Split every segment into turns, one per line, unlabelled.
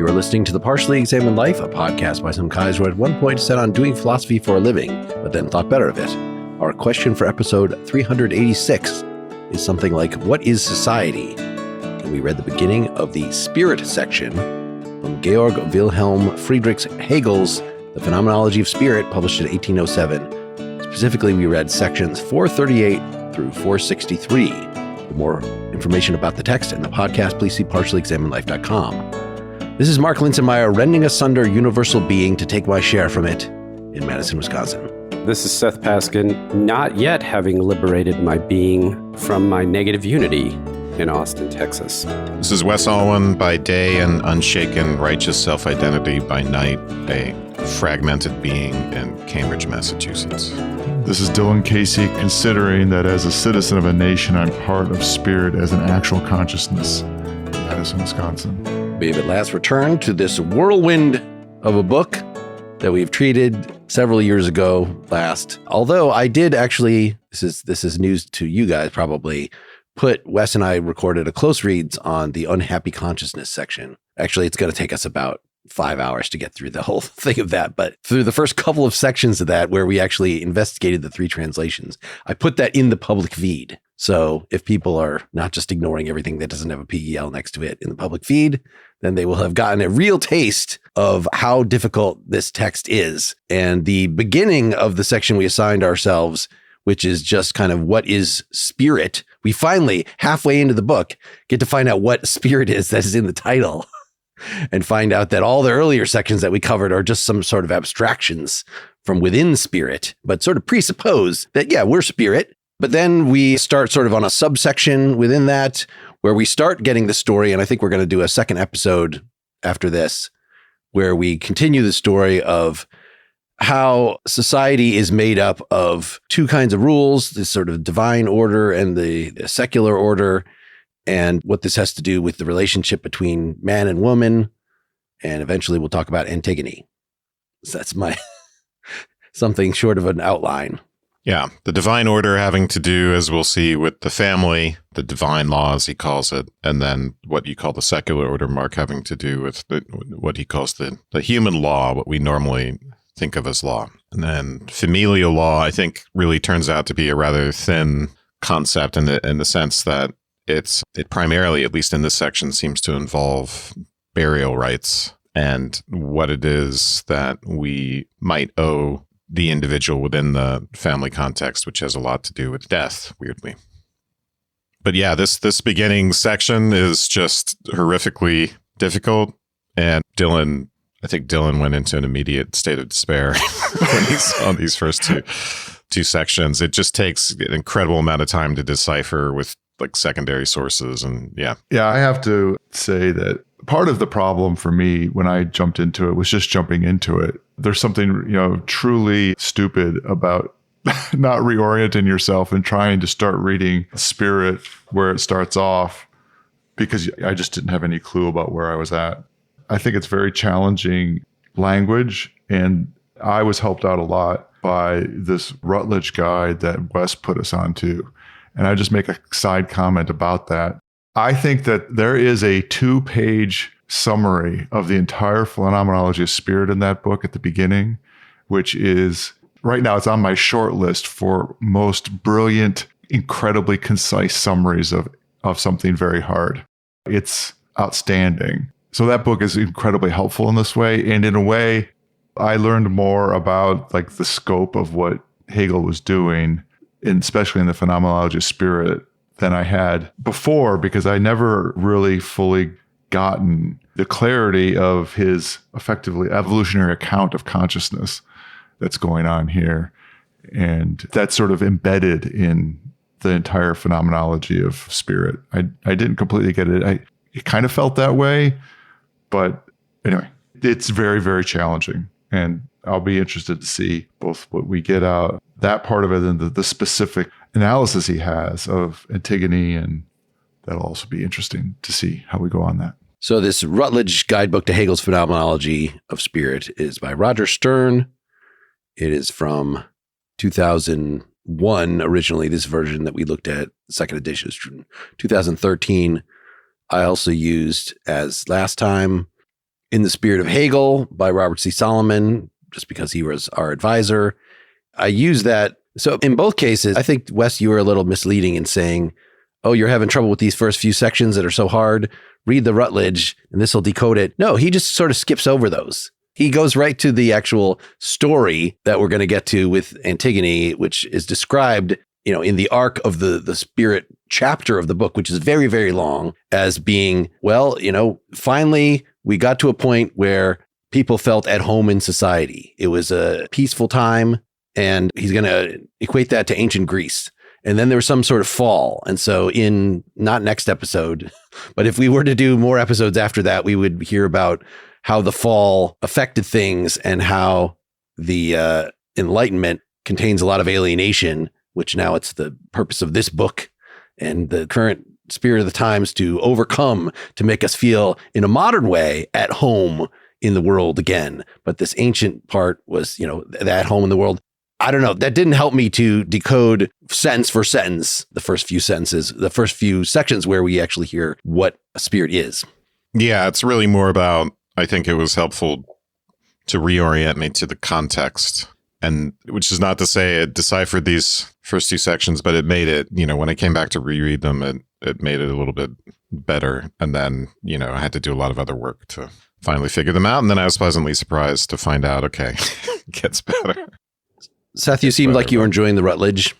You're listening to The Partially Examined Life, a podcast by some guys who at one point set on doing philosophy for a living, but then thought better of it. Our question for episode 386 is something like, what is society? And we read the beginning of the Spirit section from Georg Wilhelm Friedrich Hegel's The Phenomenology of Spirit, published in 1807. Specifically, we read sections 438 through 463. For more information about the text and the podcast, please see partiallyexaminedlife.com. This is Mark Linsenmeyer, rending asunder universal being to take my share from it in Madison, Wisconsin.
This is Seth Paskin, not yet having liberated my being from my negative unity in Austin, Texas.
This is Wes Alwan, by day an unshaken righteous self-identity, by night a fragmented being in Cambridge, Massachusetts.
This is Dylan Casey, considering that as a citizen of a nation, I'm part of spirit as an actual consciousness in Madison, Wisconsin.
We have at last returned to this whirlwind of a book that we've treated several years ago last. Although I did actually, this is news to you guys probably, Wes and I recorded a close reads on the unhappy consciousness section. Actually, it's going to take us about 5 hours to get through the whole thing of that. But through the first couple of sections of that, where we actually investigated the three translations, I put that in the public feed. So if people are not just ignoring everything that doesn't have a PEL next to it in the public feed, then they will have gotten a real taste of how difficult this text is. And the beginning of the section we assigned ourselves, which is just kind of what is spirit, we finally, halfway into the book, get to find out what spirit is that is in the title and find out that all the earlier sections that we covered are just some sort of abstractions from within spirit, but sort of presuppose that, yeah, we're spirit. But then we start sort of on a subsection within that where we start getting the story. And I think we're going to do a second episode after this, where we continue the story of how society is made up of two kinds of rules, this sort of divine order and the secular order, and what this has to do with the relationship between man and woman. And eventually we'll talk about Antigone. So that's my something short of an outline.
Yeah, the divine order having to do, as we'll see, with the family, the divine laws, he calls it, and then what you call the secular order, Mark, having to do with what he calls the human law, what we normally think of as law. And then familial law, I think, really turns out to be a rather thin concept in the sense that it primarily, at least in this section, seems to involve burial rights and what it is that we might owe the individual within the family context, which has a lot to do with death, weirdly. But yeah, this beginning section is just horrifically difficult. And I think Dylan went into an immediate state of despair when he saw these first two sections. It just takes an incredible amount of time to decipher with like secondary sources. And yeah.
Yeah, I have to say that part of the problem for me when I jumped into it was just jumping into it. There's something, truly stupid about not reorienting yourself and trying to start reading Spirit where it starts off, because I just didn't have any clue about where I was at. I think it's very challenging language, and I was helped out a lot by this Routledge guide that Wes put us onto. And I just make a side comment about that. I think that there is a 2-page summary of the entire Phenomenology of Spirit in that book at the beginning, which is, right now it's on my short list for most brilliant, incredibly concise summaries of something very hard. It's outstanding. So that book is incredibly helpful in this way. And in a way, I learned more about like the scope of what Hegel was doing, and especially in the Phenomenology of Spirit, than I had before, because I never really fully gotten the clarity of his effectively evolutionary account of consciousness that's going on here. And that's sort of embedded in the entire Phenomenology of Spirit. I didn't completely get it. It kind of felt that way, but anyway, it's very, very challenging. And I'll be interested to see both what we get out, that part of it, and the specific analysis he has of Antigone, and that'll also be interesting to see how we go on that.
So this Routledge guidebook to Hegel's Phenomenology of Spirit is by Roger Stern. It is from 2001 originally. This version that we looked at, the second edition, is from 2013. I also used, as last time, In the Spirit of Hegel by Robert C. Solomon, just because he was our advisor. I use that. So in both cases, I think, Wes, you were a little misleading in saying, oh, you're having trouble with these first few sections that are so hard. Read the Rutledge and this will decode it. No, he just sort of skips over those. He goes right to the actual story that we're going to get to with Antigone, which is described, in the arc of the Spirit chapter of the book, which is very, very long, as being, well, finally we got to a point where people felt at home in society. It was a peaceful time, and he's going to equate that to ancient Greece. And then there was some sort of fall. And so not next episode, but if we were to do more episodes after that, we would hear about how the fall affected things and how the Enlightenment contains a lot of alienation, which now it's the purpose of this book and the current spirit of the times to overcome, to make us feel in a modern way at home in the world again. But this ancient part was, at home in the world. I don't know. That didn't help me to decode sentence for sentence, the first few sentences, the first few sections where we actually hear what a spirit is.
Yeah, it's really more about, I think it was helpful to reorient me to the context. And which is not to say it deciphered these first two sections, but it made it, when I came back to reread them, it made it a little bit better. And then, I had to do a lot of other work to finally figure them out. And then I was pleasantly surprised to find out, okay, it gets better.
Seth, you seemed like you were enjoying the Rutledge.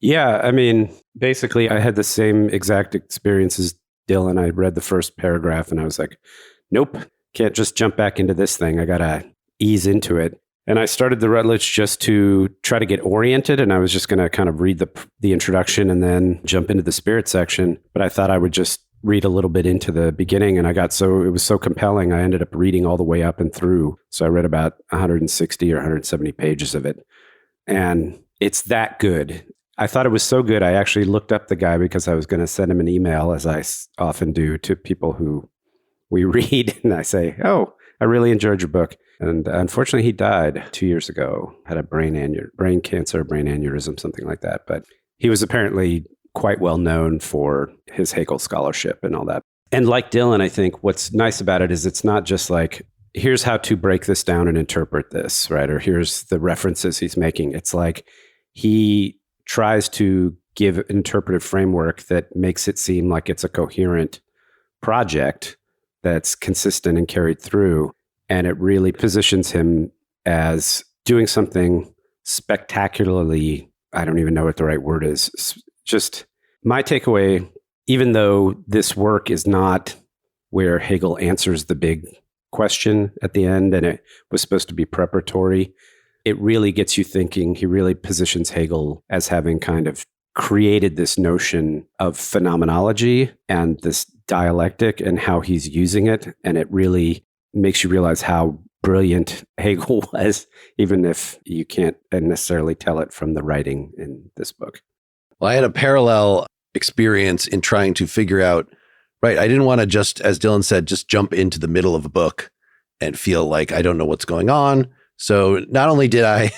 Yeah, I mean, basically, I had the same exact experience as Dylan. I read the first paragraph and I was like, nope, can't just jump back into this thing. I got to ease into it. And I started the Rutledge just to try to get oriented. And I was just going to kind of read the introduction and then jump into the spirit section. But I thought I would just read a little bit into the beginning. And it was so compelling. I ended up reading all the way up and through. So I read about 160 or 170 pages of it. And it's that good. I thought it was so good. I actually looked up the guy because I was going to send him an email, as I often do to people who we read. And I say, oh, I really enjoyed your book. And unfortunately, he died 2 years ago, had a brain cancer, brain aneurysm, something like that. But he was apparently quite well known for his Hegel scholarship and all that. And like Dylan, I think what's nice about it is it's not just like, here's how to break this down and interpret this, right? Or here's the references he's making. It's like he tries to give an interpretive framework that makes it seem like it's a coherent project that's consistent and carried through. And it really positions him as doing something spectacularly, I don't even know what the right word is. Just my takeaway, even though this work is not where Hegel answers the big question at the end, and it was supposed to be preparatory, it really gets you thinking. He really positions Hegel as having kind of created this notion of phenomenology and this dialectic and how he's using it. And it really makes you realize how brilliant Hegel was, even if you can't necessarily tell it from the writing in this book.
Well, I had a parallel experience in trying to figure out, right, I didn't want to just, as Dylan said, just jump into the middle of a book and feel like I don't know what's going on. So not only did I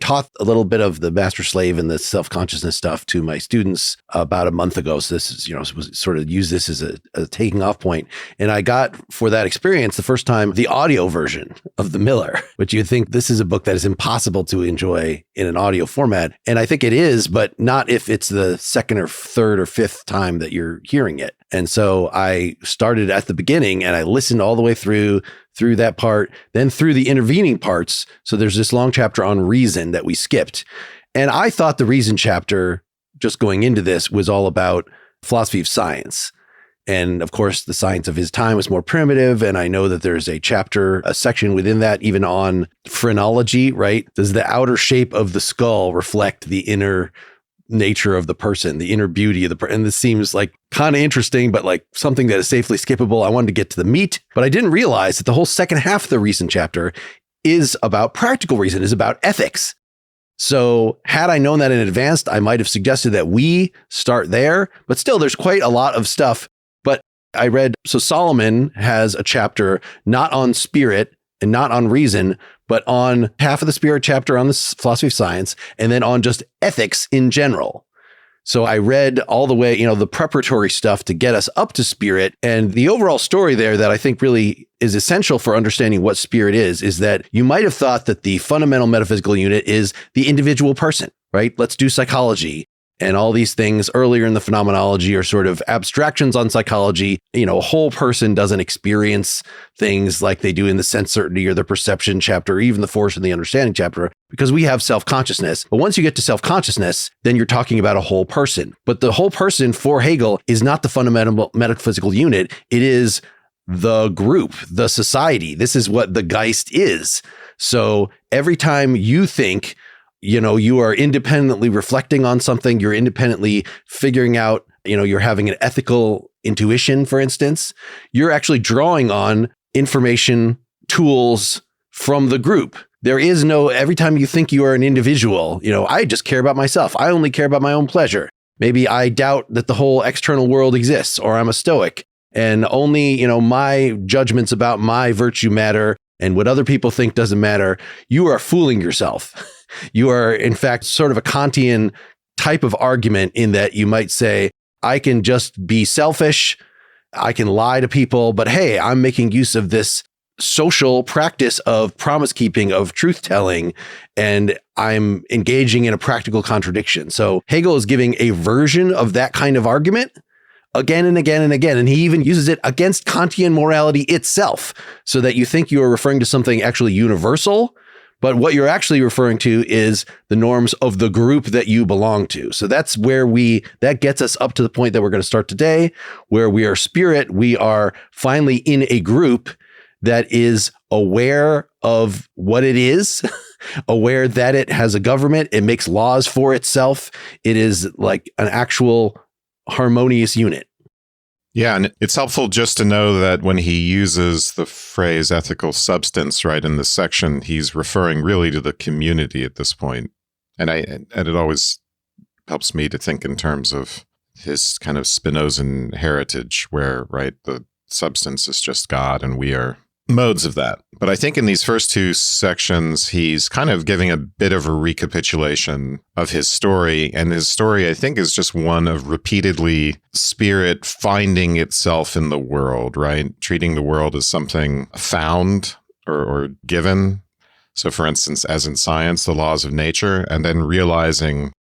taught a little bit of the master slave and the self-consciousness stuff to my students about a month ago. So this is, was sort of use this as a taking off point. And I got, for that experience, the first time, the audio version of The Miller, which you'd think this is a book that is impossible to enjoy in an audio format. And I think it is, but not if it's the second or third or fifth time that you're hearing it. And so I started at the beginning and I listened all the way through that part, then through the intervening parts. So there's this long chapter on reason that we skipped. And I thought the reason chapter, just going into this, was all about philosophy of science. And of course, the science of his time was more primitive. And I know that there's a section within that, even on phrenology, right? Does the outer shape of the skull reflect the inner nature of the person, the inner beauty of the person? And this seems like kind of interesting, but like something that is safely skippable. I wanted to get to the meat, but I didn't realize that the whole second half of the reason chapter is about practical reason, is about ethics. So had I known that in advance, I might have suggested that we start there, but still there's quite a lot of stuff. But I read, so Solomon has a chapter not on spirit and not on reason, but on half of the spirit chapter on the philosophy of science, and then on just ethics in general. So I read all the way, the preparatory stuff to get us up to spirit. And the overall story there that I think really is essential for understanding what spirit is that you might have thought that the fundamental metaphysical unit is the individual person, right? Let's do psychology. And all these things earlier in the phenomenology are sort of abstractions on psychology. A whole person doesn't experience things like they do in the sense certainty or the perception chapter, or even the force and the understanding chapter, because we have self-consciousness. But once you get to self-consciousness, then you're talking about a whole person. But the whole person for Hegel is not the fundamental metaphysical unit. It is the group, the society. This is what the Geist is. So every time you think, you are independently reflecting on something, you're independently figuring out, you're having an ethical intuition, for instance, you're actually drawing on information, tools from the group. There is no, every time you think you are an individual, I just care about myself. I only care about my own pleasure. Maybe I doubt that the whole external world exists, or I'm a Stoic and only, my judgments about my virtue matter and what other people think doesn't matter. You are fooling yourself. You are, in fact, sort of a Kantian type of argument in that you might say, I can just be selfish, I can lie to people, but hey, I'm making use of this social practice of promise keeping, of truth telling, and I'm engaging in a practical contradiction. So Hegel is giving a version of that kind of argument again and again and again. And he even uses it against Kantian morality itself, so that you think you are referring to something actually universal, but what you're actually referring to is the norms of the group that you belong to. So that's where that gets us up to the point that we're going to start today, where we are spirit. We are finally in a group that is aware of what it is, aware that it has a government, it makes laws for itself. It is like an actual harmonious unit.
Yeah, and it's helpful just to know that when he uses the phrase ethical substance, right, in this section, he's referring really to the community at this point. And it always helps me to think in terms of his kind of Spinozan heritage, where, right, the substance is just God and we are modes of that. But I think in these first two sections, he's kind of giving a bit of a recapitulation of his story. And his story, I think, is just one of repeatedly spirit finding itself in the world, right? Treating the world as something found or given. So, for instance, as in science, the laws of nature, and then realizing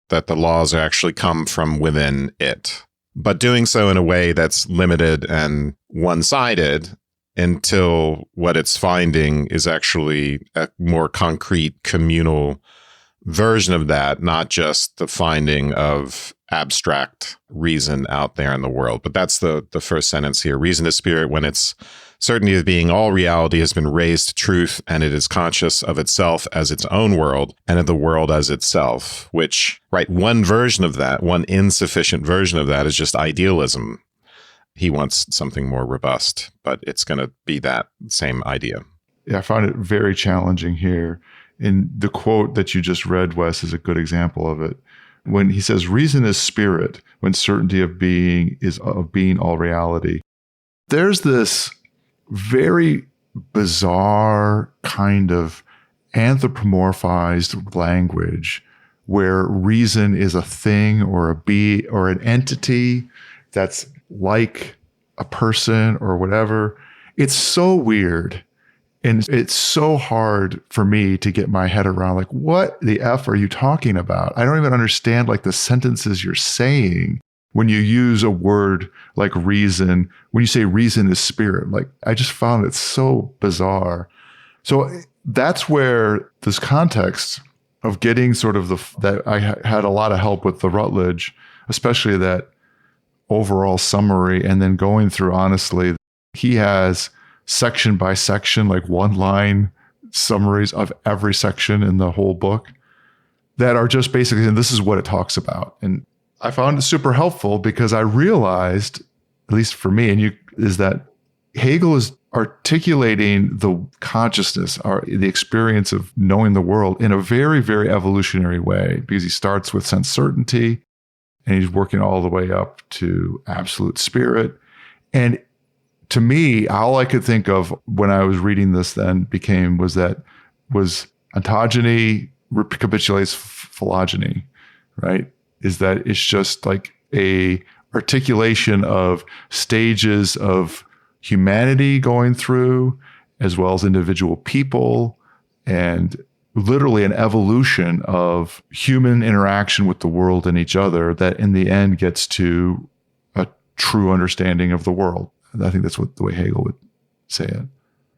that the laws actually come from within it, but doing so in a way that's limited and one-sided, until what it's finding is actually a more concrete communal version of that, not just the finding of abstract reason out there in the world. But that's the first sentence here. Reason is spirit when its certainty of being all reality has been raised to truth, and it is conscious of itself as its own world and of the world as itself, which, right, one version of that, one insufficient version of that is just idealism. He wants something more robust, but it's going to be that same idea.
Yeah, I found it very challenging here. And the quote that you just read, Wes, is a good example of it. When he says, reason is spirit, when certainty of being is of being all reality. There's this very bizarre kind of anthropomorphized language where reason is a thing or a be or an entity that's like a person or whatever. It's so weird. And it's so hard for me to get my head around, like, what the F are you talking about? I don't even understand like the sentences you're saying when you use a word like reason, when you say reason is spirit. Like, I just found it so bizarre. So that's where this context of getting sort of that I had a lot of help with the Rutledge, especially that overall summary, and then going through, honestly, he has section by section, like one line summaries of every section in the whole book that are just basically, and this is what it talks about. And I found it super helpful because I realized, at least for me, is that Hegel is articulating the consciousness, or the experience of knowing the world in a very, very evolutionary way, because he starts with sense certainty and he's working all the way up to absolute spirit. And to me, all I could think of when I was reading this then was Antigone recapitulates phylogeny, right? is that it's just like a articulation of stages of humanity going through, as well as individual people, and literally an evolution of human interaction with the world and each other that in the end gets to a true understanding of the world. I think that's the way Hegel would say it.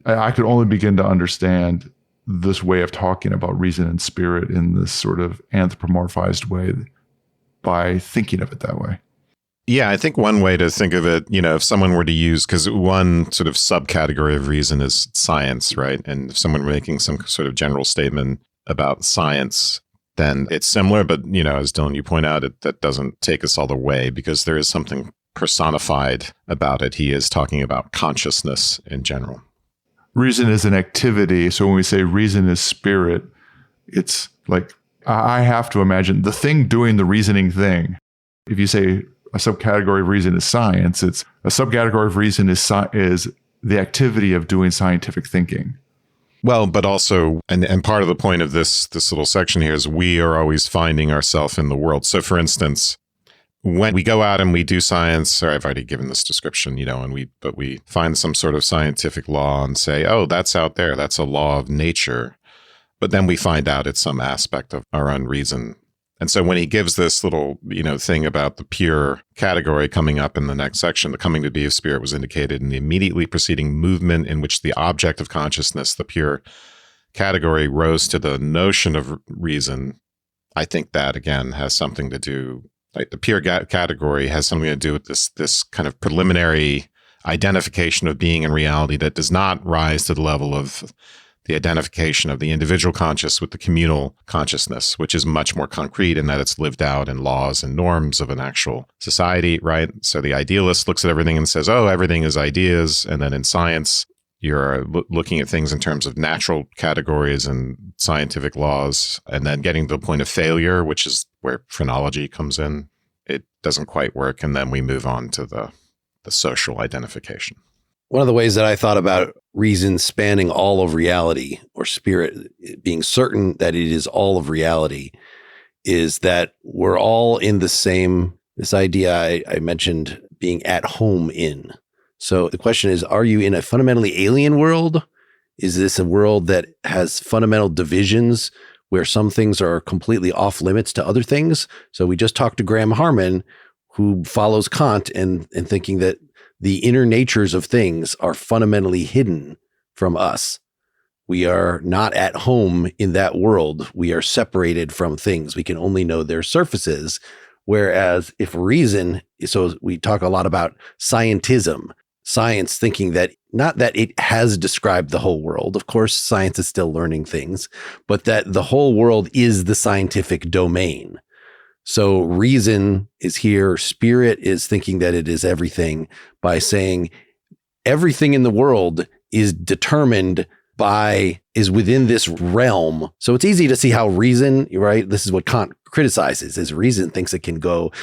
I could only begin to understand this way of talking about reason and spirit in this sort of anthropomorphized way by thinking of it that way.
Yeah, I think one way to think of it, if someone were to use, because one sort of subcategory of reason is science, right? And if someone were making some sort of general statement about science, then it's similar. But, as Dylan, you point out, that doesn't take us all the way because there is something personified about it. He is talking about consciousness in general.
Reason is an activity. So when we say reason is spirit, it's like, I have to imagine the thing doing the reasoning thing. If you say a subcategory of reason is science, it's a subcategory of reason is the activity of doing scientific thinking.
Well, but also, and part of the point of this little section here is we are always finding ourselves in the world. So for instance, when we go out and we do science, or I've already given this description, but we find some sort of scientific law and say, oh, that's out there. That's a law of nature. But then we find out it's some aspect of our own reason. And so when he gives this little, thing about the pure category coming up in the next section, the coming to be of spirit was indicated in the immediately preceding movement in which the object of consciousness, the pure category, rose to the notion of reason. I think that, again, has something to do, like the pure category has something to do with this kind of preliminary identification of being and reality that does not rise to the level of the identification of the individual conscious with the communal consciousness, which is much more concrete in that it's lived out in laws and norms of an actual society, right? So the idealist looks at everything and says, oh, everything is ideas. And then in science, you're looking at things in terms of natural categories and scientific laws, and then getting to the point of failure, which is where phrenology comes in. It doesn't quite work. And then we move on to the social identification.
One of the ways that I thought about reason spanning all of reality, or spirit being certain that it is all of reality, is that we're all in the same, this idea I mentioned being at home in. So the question is, are you in a fundamentally alien world? Is this a world that has fundamental divisions where some things are completely off limits to other things? So we just talked to Graham Harman, who follows Kant and thinking that the inner natures of things are fundamentally hidden from us. We are not at home in that world. We are separated from things. We can only know their surfaces. Whereas if reason, so we talk a lot about scientism, science thinking that not that it has described the whole world. Of course, science is still learning things, but that the whole world is the scientific domain. So reason is here. Spirit is thinking that it is everything by saying everything in the world is determined is within this realm. So it's easy to see how reason, right? This is what Kant criticizes, is reason thinks it can go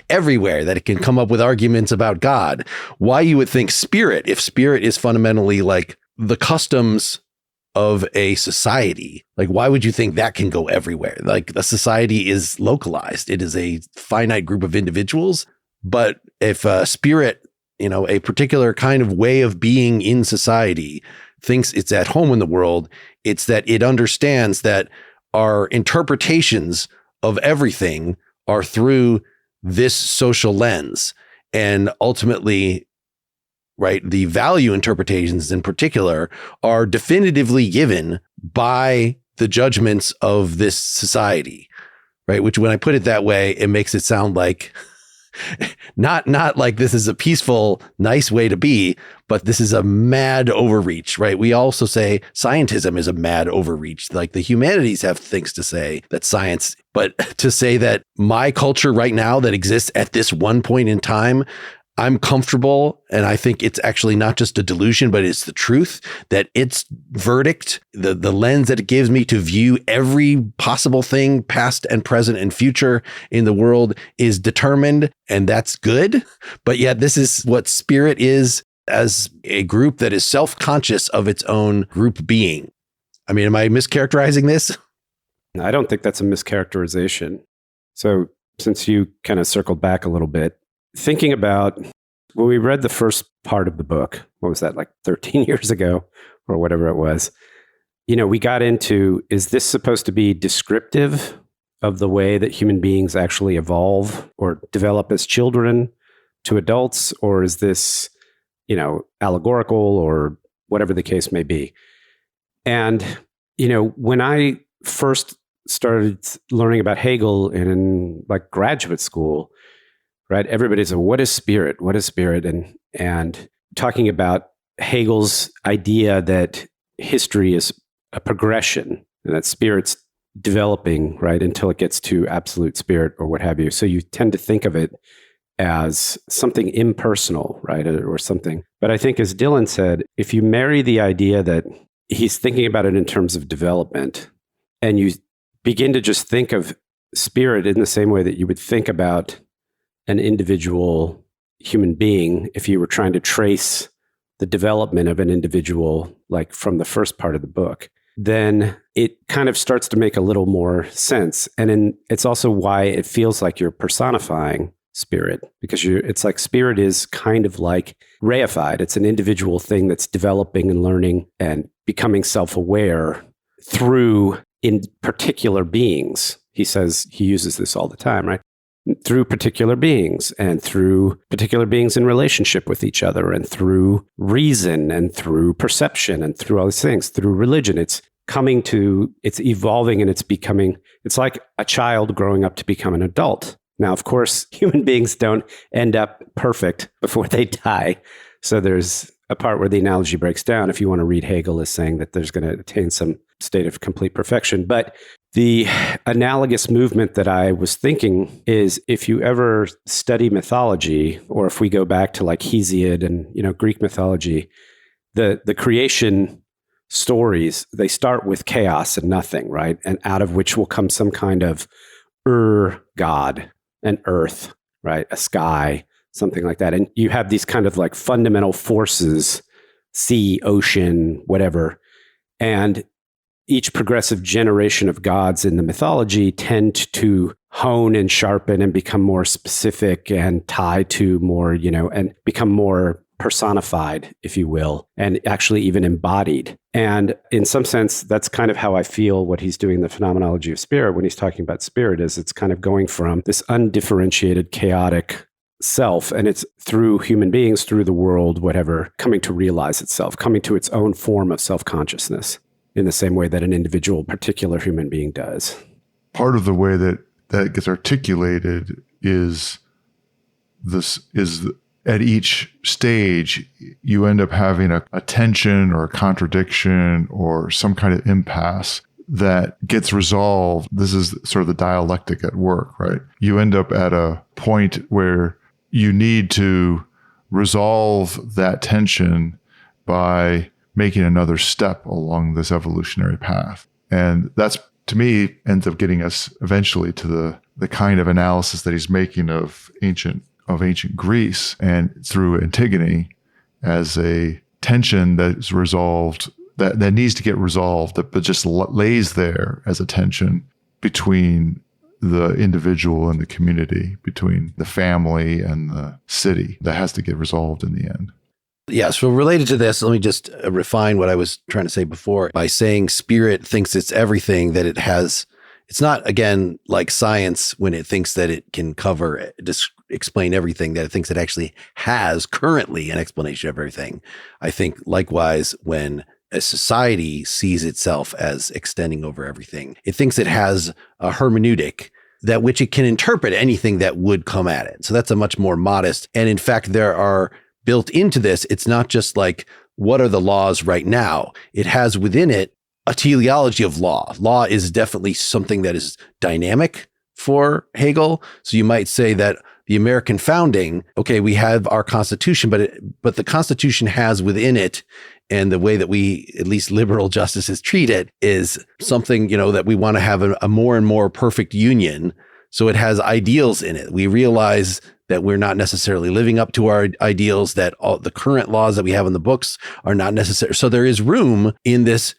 everywhere, that it can come up with arguments about God. Why you would think spirit, if spirit is fundamentally like the customs of a society, like why would you think that can go everywhere? Like the society is localized. It is a finite group of individuals. But if a spirit, a particular kind of way of being in society thinks it's at home in the world, it's that it understands that our interpretations of everything are through this social lens. And ultimately, right, the value interpretations in particular are definitively given by the judgments of this society, right? Which when I put it that way, it makes it sound like not like this is a peaceful, nice way to be, but this is a mad overreach, right? We also say scientism is a mad overreach. Like the humanities have things to say that science, but to say that my culture right now that exists at this one point in time, I'm comfortable, and I think it's actually not just a delusion, but it's the truth, that its verdict, the lens that it gives me to view every possible thing, past and present and future in the world, is determined, and that's good. But yet this is what spirit is as a group that is self-conscious of its own group being. I mean, am I mischaracterizing this?
I don't think that's a mischaracterization. So since you kind of circled back a little bit, thinking about when we read the first part of the book, what was that, like 13 years ago or whatever it was, we got into, is this supposed to be descriptive of the way that human beings actually evolve or develop as children to adults? Or is this, allegorical or whatever the case may be? And, when I first started learning about Hegel in like graduate school, right? Everybody's like, what is spirit? What is spirit? And talking about Hegel's idea that history is a progression and that spirit's developing, right, until it gets to absolute spirit or what have you. So you tend to think of it as something impersonal, right, or something. But I think, as Dylan said, if you marry the idea that he's thinking about it in terms of development, and you begin to just think of spirit in the same way that you would think about an individual human being, if you were trying to trace the development of an individual, like from the first part of the book, then it kind of starts to make a little more sense. And it's also why it feels like you're personifying spirit, because it's like spirit is kind of like reified. It's an individual thing that's developing and learning and becoming self-aware through in particular beings. He says, he uses this all the time, right? Through particular beings, and through particular beings in relationship with each other, and through reason, and through perception, and through all these things, through religion. It's evolving, and it's like a child growing up to become an adult. Now, of course, human beings don't end up perfect before they die. So there's a part where the analogy breaks down, if you want to read Hegel as saying that there's going to attain some state of complete perfection. But the analogous movement that I was thinking is, if you ever study mythology, or if we go back to like Hesiod and Greek mythology, the creation stories, they start with chaos and nothing, right? And out of which will come some kind of god, an earth, right? A sky, something like that. And you have these kind of like fundamental forces, sea, ocean, whatever. And each progressive generation of gods in the mythology tend to hone and sharpen and become more specific and tie to more, and become more personified, if you will, and actually even embodied. And in some sense, that's kind of how I feel what he's doing in the Phenomenology of Spirit when he's talking about spirit, is it's kind of going from this undifferentiated, chaotic self, and it's through human beings, through the world, whatever, coming to realize itself, coming to its own form of self-consciousness, in the same way that an individual, particular human being does.
Part of the way that gets articulated is at each stage, you end up having a tension or a contradiction or some kind of impasse that gets resolved. This is sort of the dialectic at work, right? You end up at a point where you need to resolve that tension by making another step along this evolutionary path. And that's, to me, ends up getting us eventually to the kind of analysis that he's making of ancient Greece, and through Antigone as a tension that's resolved, that needs to get resolved, but just lays there as a tension between the individual and the community, between the family and the city, that has to get resolved in the end.
Yeah, so related to this, let me just refine what I was trying to say before by saying spirit thinks it's everything, that it has. It's not, again, like science when it thinks that it can cover, explain everything, that it thinks it actually has currently an explanation of everything. I think likewise, when a society sees itself as extending over everything, it thinks it has a hermeneutic that which it can interpret anything that would come at it. So that's a much more modest. And in fact, there are built into this, it's not just like, what are the laws right now? It has within it a teleology of law. Law is definitely something that is dynamic for Hegel. So you might say that the American founding, okay, we have our Constitution, but the Constitution has within it, and the way that we, at least liberal justices, treat it, is something, that we want to have a more and more perfect union. So it has ideals in it. We realize that we're not necessarily living up to our ideals, that all the current laws that we have in the books are not necessary. So there is room in this.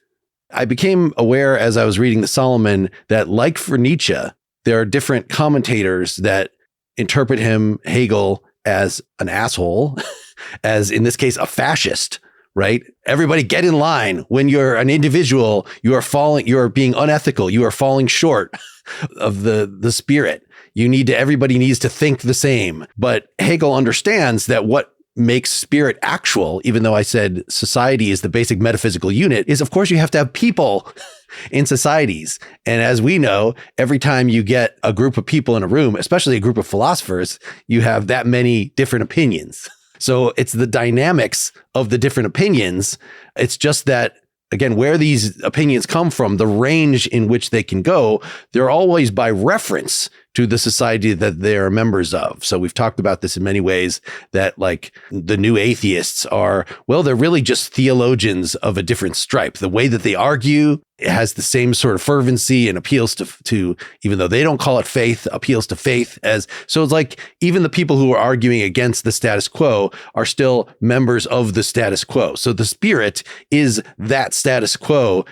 I became aware as I was reading the Solomon that, like for Nietzsche, there are different commentators that interpret him, Hegel, as an asshole, as in this case, a fascist, right? Everybody get in line. When you're an individual, you are being unethical. You are falling short of the spirit. Everybody needs to think the same. But Hegel understands that what makes spirit actual, even though I said society is the basic metaphysical unit, is of course you have to have people in societies. And as we know, every time you get a group of people in a room, especially a group of philosophers, you have that many different opinions. So it's the dynamics of the different opinions. It's just that, again, where these opinions come from, the range in which they can go, they're always by reference to the society that they're members of. So we've talked about this in many ways, that like the new atheists are, well, they're really just theologians of a different stripe. The way that they argue, it has the same sort of fervency and appeals to, even though they don't call it faith, appeals to faith so it's like even the people who are arguing against the status quo are still members of the status quo. So the spirit is that status quo.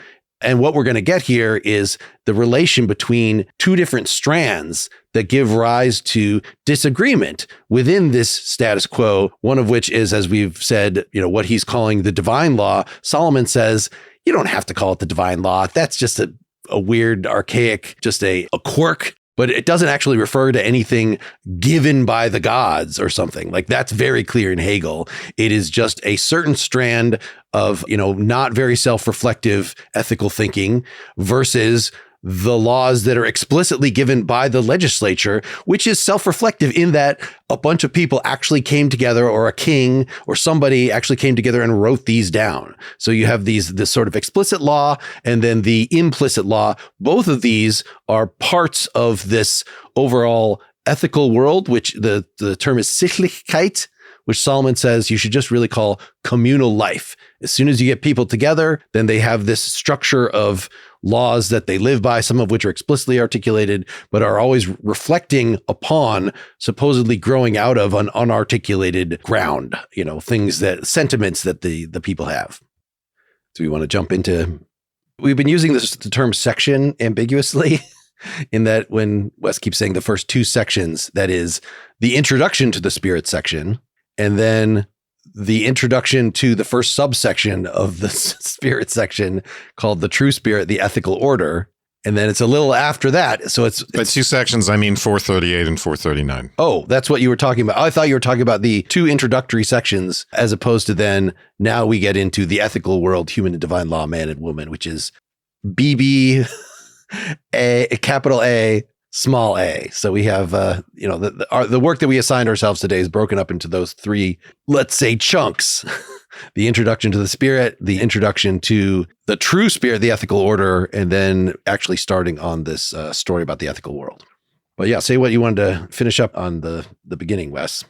And what we're going to get here is the relation between two different strands that give rise to disagreement within this status quo, one of which is, as we've said, what he's calling the divine law. Solomon says, you don't have to call it the divine law. That's just a weird, archaic, just a quirk. But it doesn't actually refer to anything given by the gods or something. Like that's very clear in Hegel. It is just a certain strand of, not very self-reflective ethical thinking versus the laws that are explicitly given by the legislature, which is self-reflective in that a bunch of people actually came together, or a king or somebody actually came together and wrote these down. So you have this sort of explicit law and then the implicit law. Both of these are parts of this overall ethical world, which the term is Sittlichkeit, which Solomon says you should just really call communal life. As soon as you get people together, then they have this structure of laws that they live by, some of which are explicitly articulated, but are always reflecting upon supposedly growing out of an unarticulated ground, sentiments that the people have. So we want to jump into, we've been using the term section ambiguously in that when Wes keeps saying the first two sections, that is the introduction to the spirit section, and then the introduction to the first subsection of the spirit section called the true spirit, the ethical order. And then it's a little after that. So it's
By two sections, I mean 438 and 439.
Oh, that's what you were talking about. I thought you were talking about the two introductory sections, as opposed to then now we get into the ethical world, human and divine law, man and woman, which is BB, capital A, small a. So we have, the work that we assigned ourselves today is broken up into those three, let's say, chunks. The introduction to the spirit, the introduction to the true spirit, the ethical order, and then actually starting on this story about the ethical world. But yeah, say what you wanted to finish up on the beginning, Wes.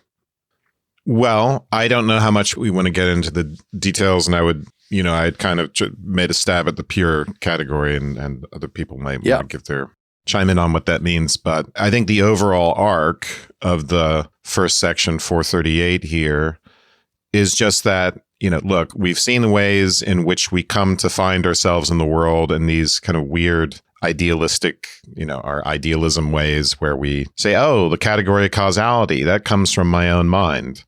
Well, I don't know how much we want to get into the details, and I would, I'd kind of made a stab at the pure category, and other people might want to give their chime in on what that means. But I think the overall arc of the first section, 438 here, is just that, look, we've seen the ways in which we come to find ourselves in the world in these kind of weird idealistic, our idealism ways where we say, oh, the category of causality, that comes from my own mind.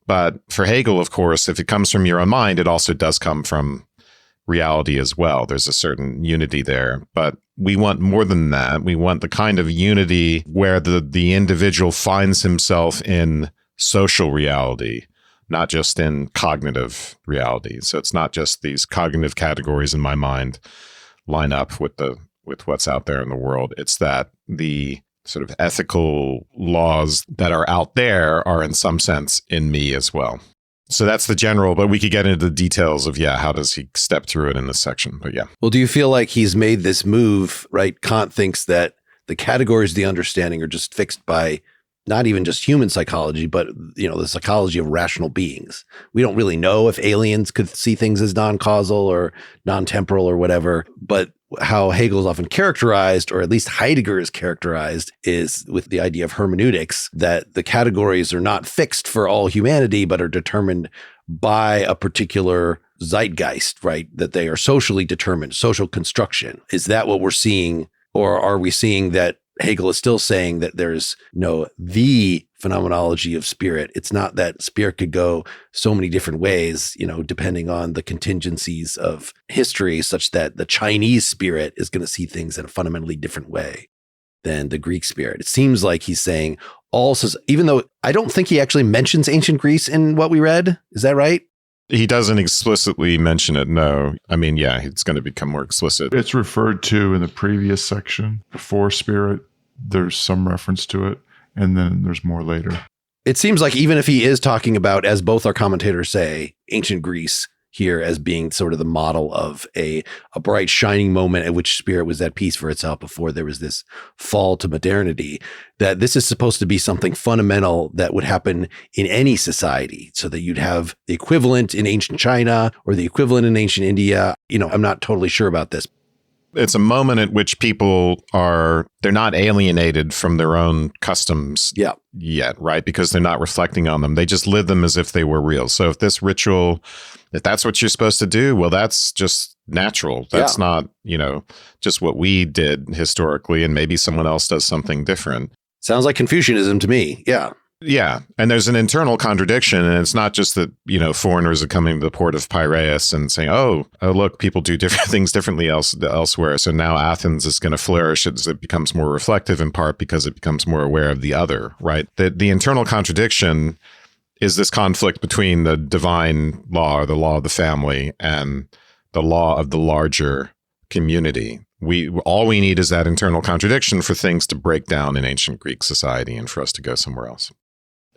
But for Hegel, of course, if it comes from your own mind, it also does come from reality as well. There's a certain unity there. But we want more than that. We want the kind of unity where the individual finds himself in social reality, not just in cognitive reality. So it's not just these cognitive categories in my mind line up with what's out there in the world. It's that the sort of ethical laws that are out there are in some sense in me as well. So that's the general, but we could get into the details of, how does he step through it in this section? But yeah.
Well, do you feel like he's made this move, right? Kant thinks that the categories of the understanding are just fixed by not even just human psychology, but, the psychology of rational beings. We don't really know if aliens could see things as non-causal or non-temporal or whatever, but how Hegel's often characterized, or at least Heidegger is characterized, is with the idea of hermeneutics, that the categories are not fixed for all humanity, but are determined by a particular zeitgeist, right? That they are socially determined, social construction. Is that what we're seeing? Or are we seeing that Hegel is still saying that there's no the phenomenology of spirit. It's not that spirit could go so many different ways, depending on the contingencies of history, such that the Chinese spirit is going to see things in a fundamentally different way than the Greek spirit. It seems like he's saying also, even though I don't think he actually mentions ancient Greece in what we read. Is that right?
He doesn't explicitly mention it, no. I mean, yeah, it's going to become more explicit.
It's referred to in the previous section. Before spirit, there's some reference to it, and then there's more later.
It seems like even if he is talking about, as both our commentators say, ancient Greece here as being sort of the model of a bright, shining moment at which spirit was at peace for itself before there was this fall to modernity, that this is supposed to be something fundamental that would happen in any society, so that you'd have the equivalent in ancient China or the equivalent in ancient India. I'm not totally sure about this.
It's a moment at which people they're not alienated from their own customs yet, right? Because they're not reflecting on them. They just live them as if they were real. So if this ritual, if that's what you're supposed to do, well, that's just natural. That's not, just what we did historically, and maybe someone else does something different.
Sounds like Confucianism to me. Yeah.
Yeah. And there's an internal contradiction. And it's not just that, foreigners are coming to the port of Piraeus and saying, oh, look, people do different things differently elsewhere. So now Athens is going to flourish as it becomes more reflective, in part because it becomes more aware of the other, right? The internal contradiction is this conflict between the divine law, or the law of the family, and the law of the larger community. All we need is that internal contradiction for things to break down in ancient Greek society and for us to go somewhere else.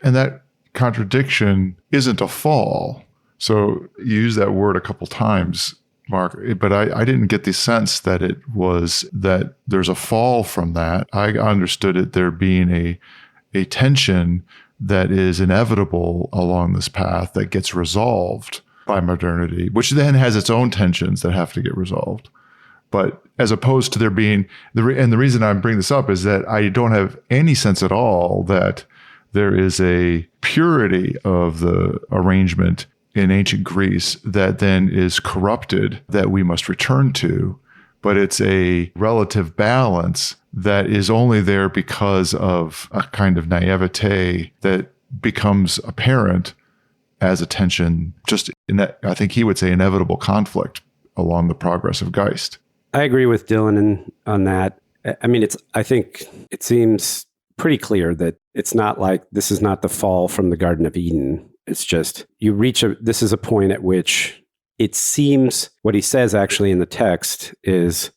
And that contradiction isn't a fall. So you use that word a couple times, Mark, but I didn't get the sense that it was that there's a fall from that. I understood it there being a tension that is inevitable along this path that gets resolved by modernity, which then has its own tensions that have to get resolved. But as opposed to there being, and the reason I'm bringing this up is that I don't have any sense at all that there is a purity of the arrangement in ancient Greece that then is corrupted that we must return to, but it's a relative balance that is only there because of a kind of naivete that becomes apparent as a tension, just in that, I think he would say, inevitable conflict along the progress of Geist.
I agree with Dylan on that. I mean, I think it seems pretty clear that it's not like this is not the fall from the Garden of Eden. It's just this is a point at which it seems, what he says actually in the text is,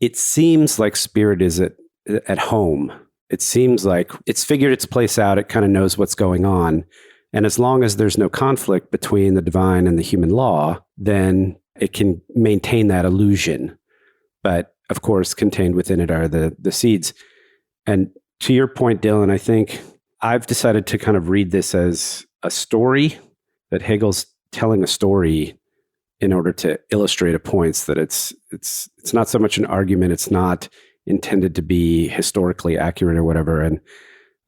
it seems like spirit is at home. It seems like it's figured its place out. It kind of knows what's going on. And as long as there's no conflict between the divine and the human law, then it can maintain that illusion. But of course, contained within it are the seeds. And to your point, Dylan, I think I've decided to kind of read this as a story, that Hegel's telling a story in order to illustrate a point, that it's not so much an argument. It's not intended to be historically accurate or whatever. And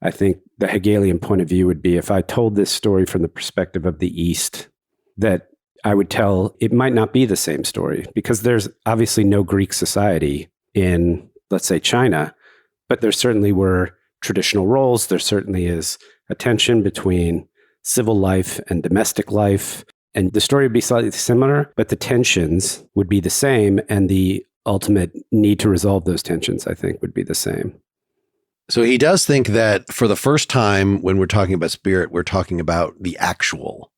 I think the Hegelian point of view would be, if I told this story from the perspective of the East, that I would tell, it might not be the same story, because there's obviously no Greek society in, let's say, China, but there certainly were traditional roles. There certainly is a tension between civil life and domestic life. And the story would be slightly similar, but the tensions would be the same. And the ultimate need to resolve those tensions, I think, would be the same.
So he does think that for the first time, when we're talking about spirit, we're talking about the actual.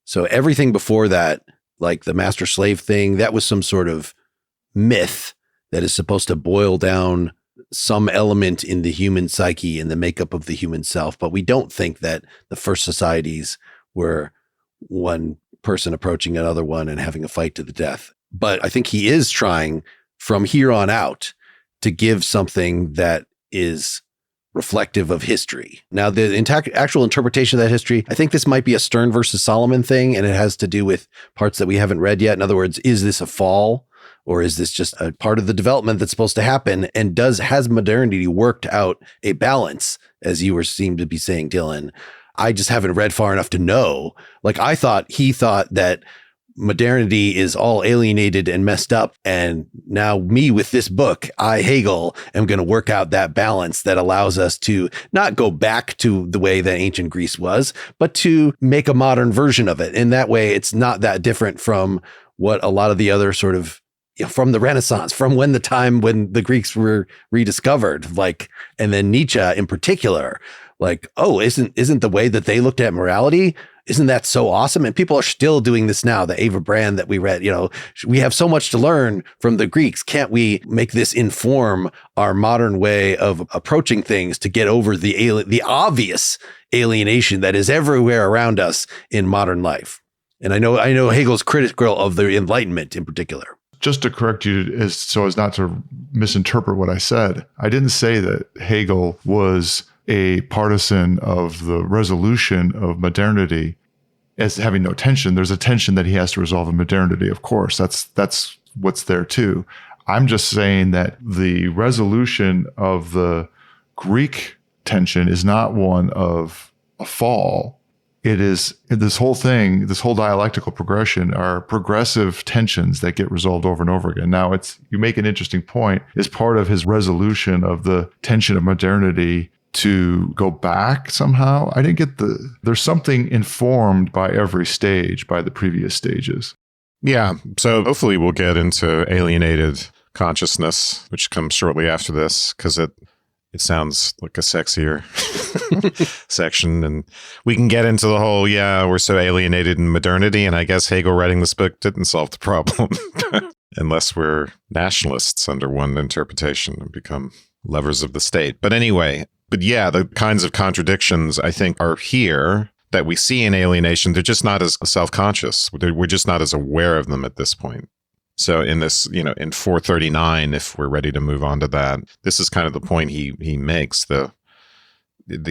So everything before that, like the master-slave thing, that was some sort of myth that is supposed to boil down some element in the human psyche and the makeup of the human self. But we don't think that the first societies were one person approaching another one and having a fight to the death. But I think he is trying from here on out to give something that is reflective of history. Now, the actual interpretation of that history, I think this might be a Stern versus Solomon thing, and it has to do with parts that we haven't read yet. In other words, is this a fall, or is this just a part of the development that's supposed to happen? And has modernity worked out a balance, as you seem to be saying, Dylan? I just haven't read far enough to know. Like, he thought that modernity is all alienated and messed up. And now me with this book, I, Hegel, am going to work out that balance that allows us to not go back to the way that ancient Greece was, but to make a modern version of it. And that way it's not that different from what a lot of the other sort of, from the Renaissance, from when the Greeks were rediscovered, like, and then Nietzsche in particular, like, oh, isn't the way that they looked at morality, isn't that so awesome? And people are still doing this now. The Eva Brand that we read, we have so much to learn from the Greeks. Can't we make this inform our modern way of approaching things to get over the obvious alienation that is everywhere around us in modern life? And I know Hegel's critical of the Enlightenment in particular.
Just to correct you, so as not to misinterpret what I said, I didn't say that Hegel was a partisan of the resolution of modernity as having no tension. There's a tension that he has to resolve in modernity, of course. That's what's there too. I'm just saying that the resolution of the Greek tension is not one of a fall. It is this whole thing, this whole dialectical progression are progressive tensions that get resolved over and over again. Now, you make an interesting point. Is part of his resolution of the tension of modernity to go back somehow? I didn't get there's something informed by every stage, by the previous stages.
Yeah. So hopefully we'll get into alienated consciousness, which comes shortly after this, because it sounds like a sexier section. And we can get into the whole, we're so alienated in modernity. And I guess Hegel writing this book didn't solve the problem, unless we're nationalists under one interpretation and become lovers of the state. But anyway, the kinds of contradictions I think are here that we see in alienation. They're just not as self-conscious. We're just not as aware of them at this point. So in this, in 439, if we're ready to move on to that, this is kind of the point he makes. The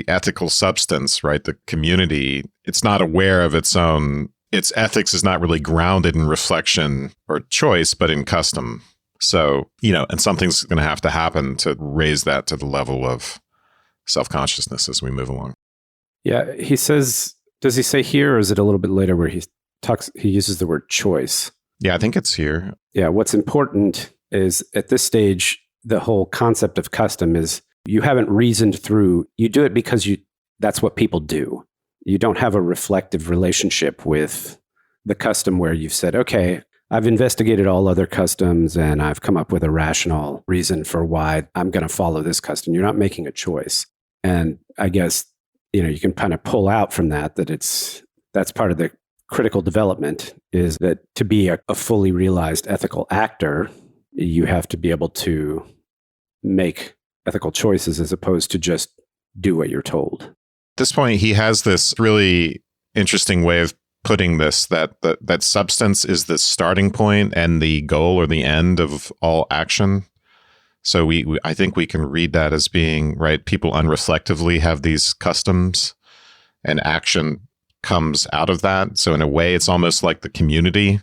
ethical substance, right? The community, it's not aware of its own. Its ethics is not really grounded in reflection or choice, but in custom. So, and something's going to have to happen to raise that to the level of self-consciousness as we move along.
Yeah, he says, does he say here, or is it a little bit later where he uses the word choice?
Yeah, I think it's here.
Yeah, what's important is at this stage, the whole concept of custom is you haven't reasoned through, you do it because that's what people do. You don't have a reflective relationship with the custom where you've said, okay, I've investigated all other customs and I've come up with a rational reason for why I'm going to follow this custom. You're not making a choice. And I guess, you can kind of pull out from that that's part of the critical development, is that to be a fully realized ethical actor, you have to be able to make ethical choices as opposed to just do what you're told.
At this point, he has this really interesting way of putting this, that substance is the starting point and the goal or the end of all action. So I think we can read that as being, right, people unreflectively have these customs and action comes out of that. So in a way, it's almost like the community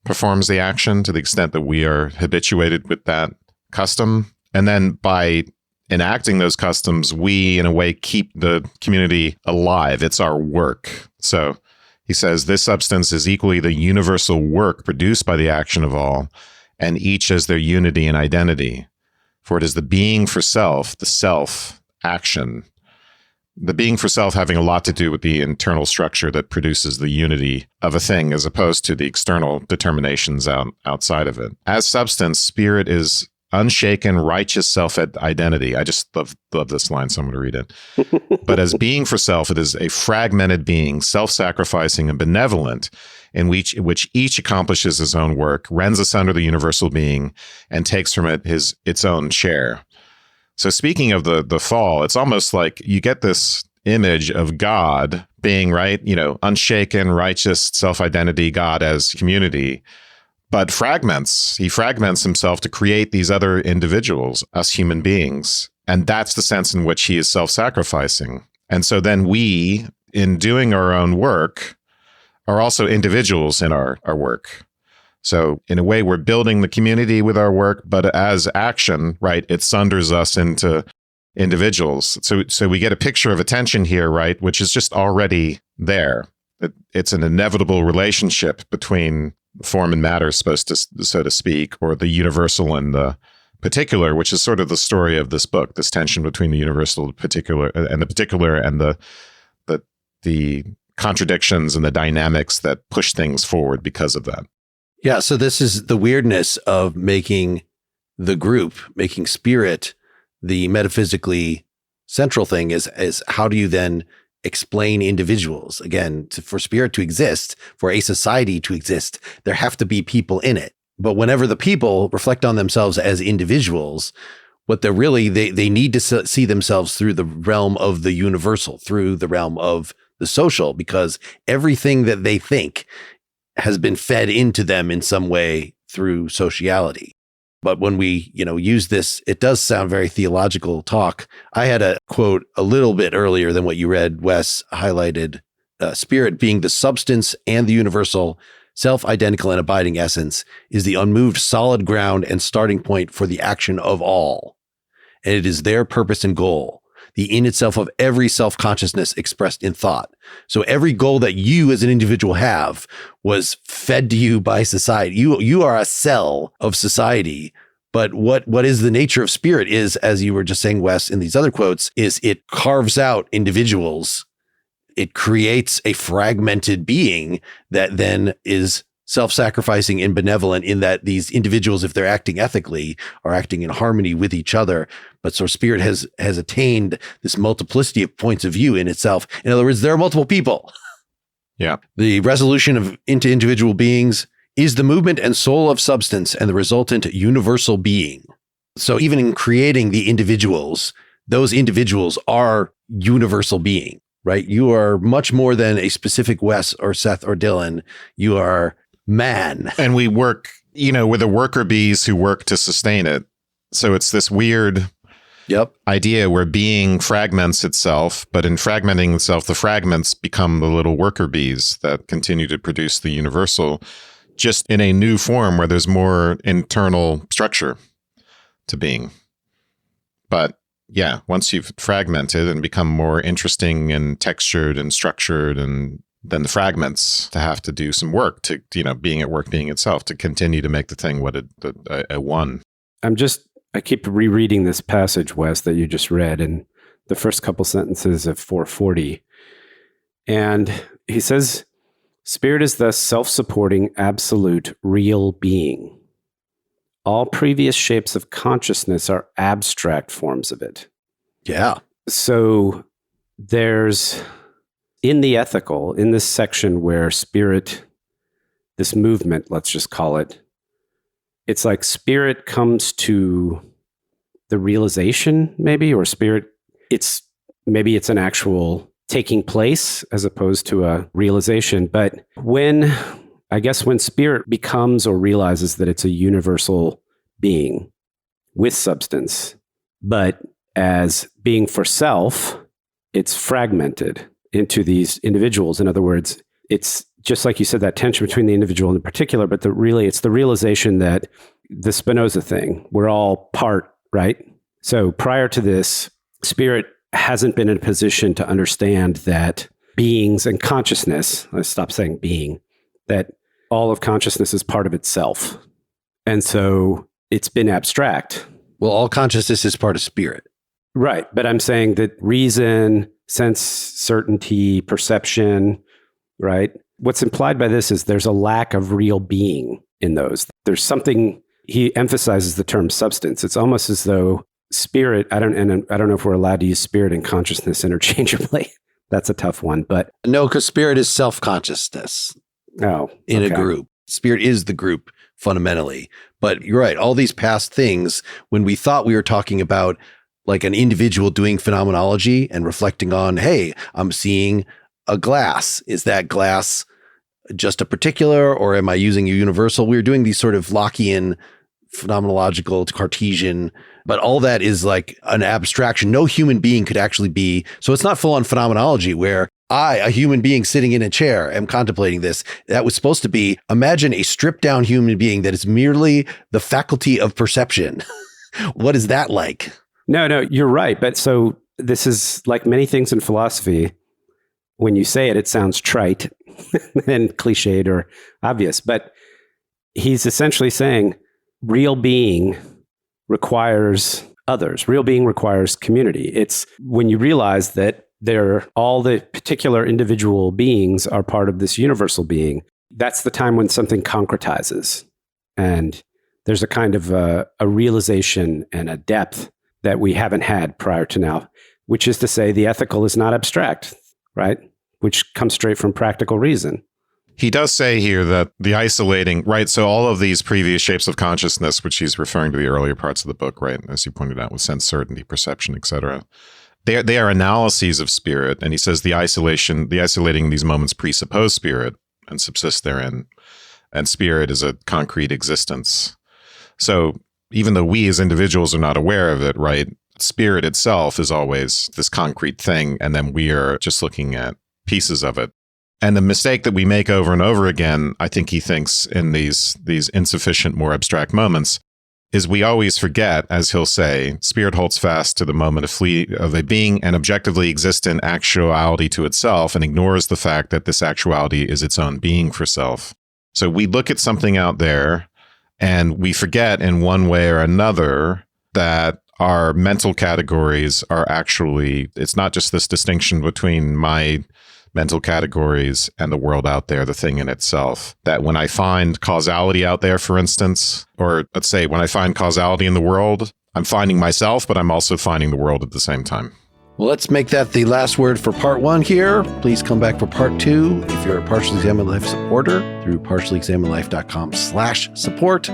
performs the action to the extent that we are habituated with that custom. And then by enacting those customs, we, in a way, keep the community alive. It's our work. So he says, this substance is equally the universal work produced by the action of all, and each as their unity and identity. For it is the being for self, the self action, the being for self having a lot to do with the internal structure that produces the unity of a thing, as opposed to the external determinations outside of it. As substance, spirit is unshaken, righteous self-identity. I just love this line, so I'm going to read it. But as being for self, it is a fragmented being, self-sacrificing and benevolent, in which each accomplishes his own work, rends asunder the universal being, and takes from it its own share. So speaking of the fall, it's almost like you get this image of God being, right, unshaken, righteous, self-identity, God as community, but he fragments himself to create these other individuals, us human beings. And that's the sense in which he is self-sacrificing. And so then we, in doing our own work, are also individuals in our work. So in a way, we're building the community with our work, but as action, right, it sunders us into individuals. So we get a picture of attention here, right, which is just already there. it's an inevitable relationship between form and matter, supposed to, so to speak, or the universal and the particular, which is sort of the story of this book, this tension between the universal particular and the contradictions and the dynamics that push things forward because of that.
Yeah. So this is the weirdness of making the group, making spirit the metaphysically central thing is how do you then explain individuals? Again, for spirit to exist, for a society to exist, there have to be people in it. But whenever the people reflect on themselves as individuals, what they're really, they need to see themselves through the realm of the universal, through the realm of the social, because everything that they think has been fed into them in some way through sociality. But when we, use this, it does sound very theological talk. I had a quote a little bit earlier than what you read, Wes highlighted, spirit being the substance and the universal, self-identical and abiding essence, is the unmoved solid ground and starting point for the action of all. And it is their purpose and goal, the in itself of every self-consciousness expressed in thought. So every goal that you as an individual have was fed to you by society. You are a cell of society. But what is the nature of spirit is, as you were just saying, Wes, in these other quotes, is it carves out individuals. It creates a fragmented being that then is self-sacrificing and benevolent, in that these individuals, if they're acting ethically, are acting in harmony with each other. But so spirit has attained this multiplicity of points of view in itself. In other words, there are multiple people.
Yeah.
The resolution into individual beings is the movement and soul of substance and the resultant universal being. So even in creating the individuals, those individuals are universal being, right? You are much more than a specific Wes or Seth or Dylan. You are man.
And we work, we're the worker bees who work to sustain it. So it's this weird idea where being fragments itself, but in fragmenting itself, the fragments become the little worker bees that continue to produce the universal, just in a new form where there's more internal structure to being. But yeah, once you've fragmented and become more interesting and textured and structured, and then the fragments to have to do some work to, being at work, being itself, to continue to make the thing what a one.
I keep rereading this passage, Wes, that you just read, in the first couple sentences of 440. And he says, spirit is thus self-supporting, absolute, real being. All previous shapes of consciousness are abstract forms of it.
Yeah.
So there's, in the ethical, in this section where spirit, this movement, let's just call it, it's like spirit comes to the realization, maybe, or spirit, it's an actual taking place as opposed to a realization. But when spirit becomes or realizes that it's a universal being with substance, but as being for self, it's fragmented into these individuals. In other words, it's just like you said, that tension between the individual and the particular, but it's the realization that the Spinoza thing, we're all part, right? So prior to this, spirit hasn't been in a position to understand that beings and consciousness, let's stop saying being, that all of consciousness is part of itself. And so it's been abstract.
Well, all consciousness is part of spirit.
Right. But I'm saying that reason, sense, certainty, perception, right? What's implied by this is there's a lack of real being in those. There's something, he emphasizes the term substance. It's almost as though spirit, I don't know if we're allowed to use spirit and consciousness interchangeably. That's a tough one, but.
No, because spirit is self-consciousness in a group. Spirit is the group fundamentally. But you're right. All these past things, when we thought we were talking about like an individual doing phenomenology and reflecting on, hey, I'm seeing a glass. Is that glass just a particular, or am I using a universal? We were doing these sort of Lockean, phenomenological, Cartesian, but all that is like an abstraction. No human being could actually be. So it's not full on phenomenology where I, a human being sitting in a chair, am contemplating this. That was supposed to be, imagine a stripped down human being that is merely the faculty of perception. What is that like?
No, you're right. But so this is like many things in philosophy. when you say it, it sounds trite and cliched or obvious. But he's essentially saying real being requires others. Real being requires community. It's when you realize that all the particular individual beings are part of this universal being. That's the time when something concretizes. And there's a kind of a realization and a depth that we haven't had prior to now, which is to say the ethical is not abstract, right? Which comes straight from practical reason.
He does say here that the isolating, right? So all of these previous shapes of consciousness, which he's referring to the earlier parts of the book, right? As you pointed out with sense certainty, perception, etc. They are analyses of spirit. And he says the isolating these moments presuppose spirit and subsist therein. And spirit is a concrete existence. So even though we as individuals are not aware of it, right? Spirit itself is always this concrete thing. And then we are just looking at pieces of it. And the mistake that we make over and over again, I think he thinks in these insufficient, more abstract moments, is we always forget, as he'll say, spirit holds fast to the moment of a being and objectively existent actuality to itself and ignores the fact that this actuality is its own being for self. So we look at something out there and we forget in one way or another that our mental categories are actually, it's not just this distinction between my mental categories and the world out there, the thing in itself. That when I find causality out there, for instance, or let's say when I find causality in the world, I'm finding myself, but I'm also finding the world at the same time.
Well, let's make that the last word for part 1 here. Please come back for part 2 if you're a Partially Examined Life supporter through partiallyexaminedlife.com/support.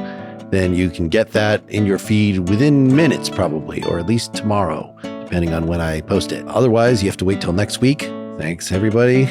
Then you can get that in your feed within minutes probably, or at least tomorrow, depending on when I post it. Otherwise, you have to wait till next week. Thanks, everybody.